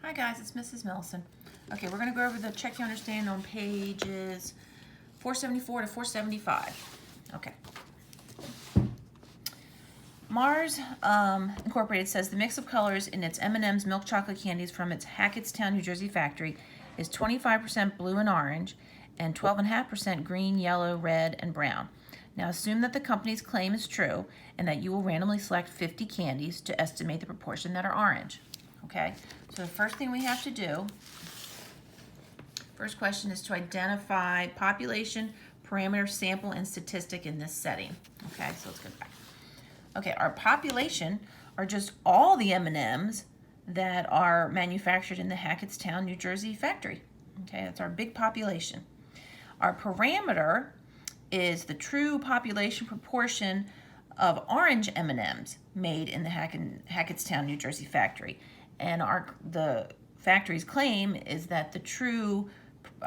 Hi guys, it's Mrs. Nelson. Okay, we're going to go over the Check Your Understanding on pages 474 to 475. Okay. Mars Incorporated says the mix of colors in its M&M's milk chocolate candies from its Hackettstown, New Jersey factory is 25% blue and orange and 12.5% green, yellow, red, and brown. Now assume that the company's claim is true and that you will randomly select 50 candies to estimate the proportion that are orange. Okay, so the first thing we have to do, first question is to identify population, parameter, sample, and statistic in this setting. Okay, so let's go back. Okay, our population are just all the M&Ms that are manufactured in the Hackettstown, New Jersey factory. Okay, that's our big population. Our parameter is the true population proportion of orange M&Ms made in the Hackettstown, New Jersey factory. And the factory's claim is that the true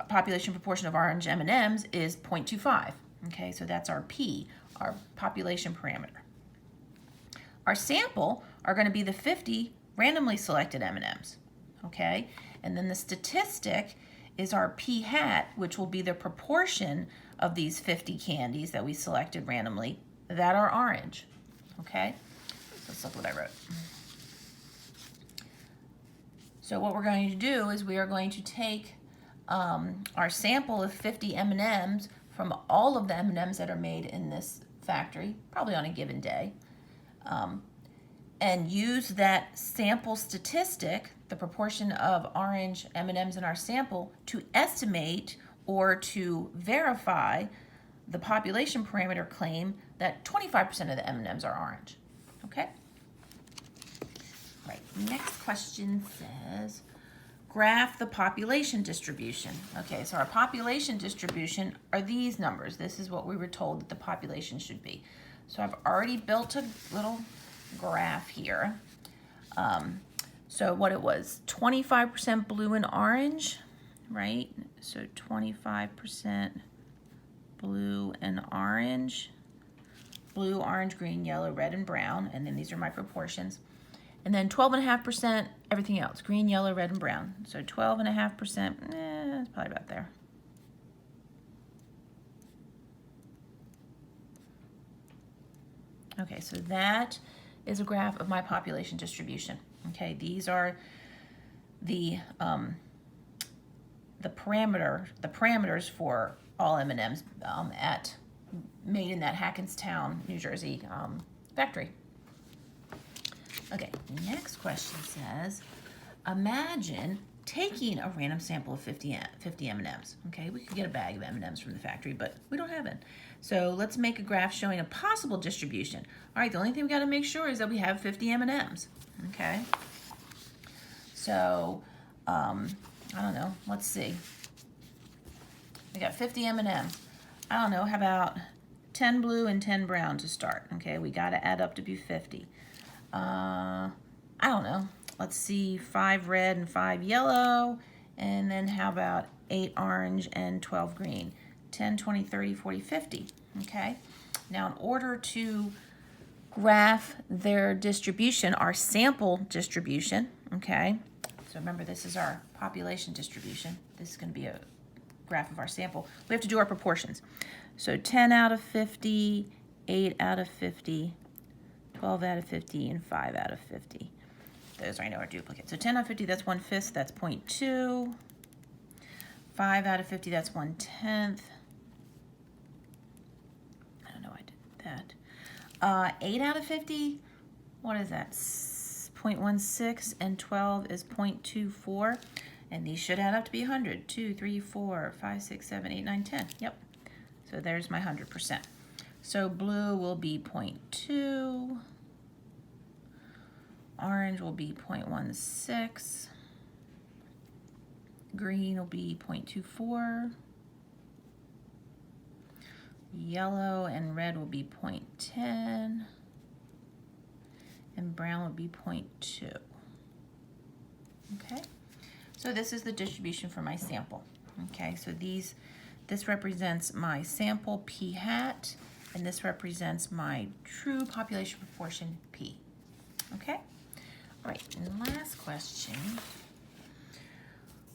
population proportion of orange M&Ms is 0.25. Okay, so that's our P, our population parameter. Our sample are going to be the 50 randomly selected M&Ms. Okay, and then the statistic is our P hat, which will be the proportion of these 50 candies that we selected randomly that are orange. Okay, let's look what I wrote. So what we're going to do is we are going to take our sample of 50 M&Ms from all of the M&Ms that are made in this factory, probably on a given day, and use that sample statistic, the proportion of orange M&Ms in our sample, to estimate or to verify the population parameter claim that 25% of the M&Ms are orange. Okay? Right, next question says, graph the population distribution. Okay, so our population distribution are these numbers. This is what we were told that the population should be. So I've already built a little graph here. So what it was, 25% blue and orange, right? So 25% blue and orange, blue, orange, green, yellow, red, and brown, and then these are my proportions. And then 12.5% everything else, green, yellow, red, and brown. So 12.5%, it's probably about there. Okay, so that is a graph of my population distribution. Okay, these are the parameters for all M&Ms made in that Hackettstown, New Jersey factory. Okay, next question says, imagine taking a random sample of 50 M&Ms. Okay, we could get a bag of M&Ms from the factory, but we don't have it. So let's make a graph showing a possible distribution. All right, the only thing we got to make sure is that we have 50 M&Ms. Okay, so I don't know. Let's see. We got 50 M&Ms. I don't know. How about 10 blue and 10 brown to start? Okay, we got to add up to be 50. I don't know. Let's see, 5 red and 5 yellow, and then how about 8 orange and 12 green? 10, 20, 30, 40, 50. Okay. Now, in order to graph their distribution, our sample distribution, okay, so remember this is our population distribution. This is going to be a graph of our sample. We have to do our proportions. So 10 out of 50, 8 out of 50, 12 out of 50, and 5 out of 50. Those I know are duplicates. So 10 out of 50, that's 1/5, that's 0.2. 5 out of 50, that's 1/10. I don't know why I did that. 8 out of 50, what is that? 0.16, and 12 is 0.24. And these should add up to be 100. 2, 3, 4, 5, 6, 7, 8, 9, 10. Yep. So there's my 100%. So blue will be 0.2. Orange will be 0.16. Green will be 0.24. Yellow and red will be 0.10. And brown will be 0.2. Okay, so this is the distribution for my sample. Okay, so this represents my sample P hat, and this represents my true population proportion P. Okay? All right, and last question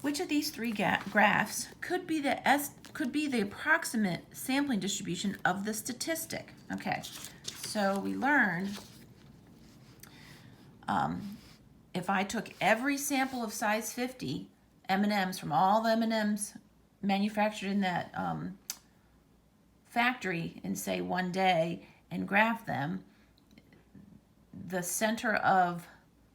Which of these three graphs could be the approximate sampling distribution of the statistic? Okay, so we learned if I took every sample of size 50 M&Ms from all the M&Ms manufactured in that factory in, say, one day and graph them, the center of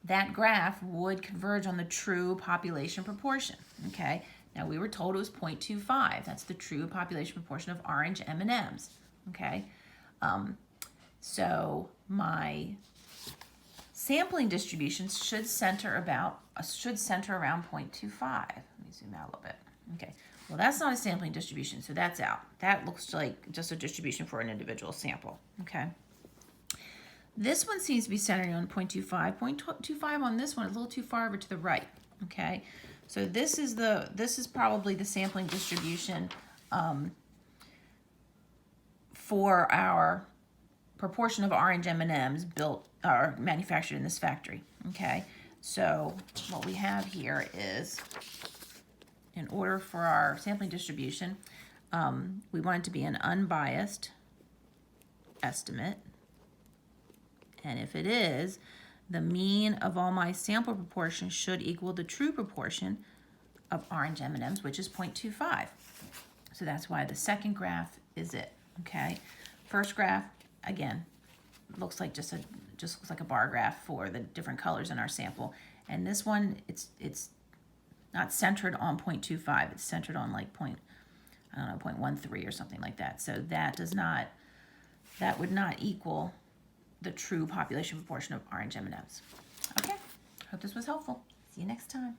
that graph would converge on the true population proportion, okay? Now, we were told it was 0.25. That's the true population proportion of orange M&Ms, okay? So my sampling distributions should center around 0.25. Let me zoom out a little bit. Okay, well, that's not a sampling distribution, so that's out. That looks like just a distribution for an individual sample, okay? This one seems to be centering on 0.25. 0.25 on this one is a little too far over to the right, okay? So this is probably the sampling distribution for our proportion of orange M&Ms built or manufactured in this factory, okay? So what we have here is, in order for our sampling distribution, we want it to be an unbiased estimate. And if it is, the mean of all my sample proportions should equal the true proportion of orange M&Ms, which is 0.25. So that's why the second graph is it, okay? First graph, again, looks like just looks like a bar graph for the different colors in our sample. And this one, it's not centered on 0.25. It's centered on like 0.13 or something like that. So that would not equal the true population proportion of orange M&Ms. Okay, hope this was helpful. See you next time.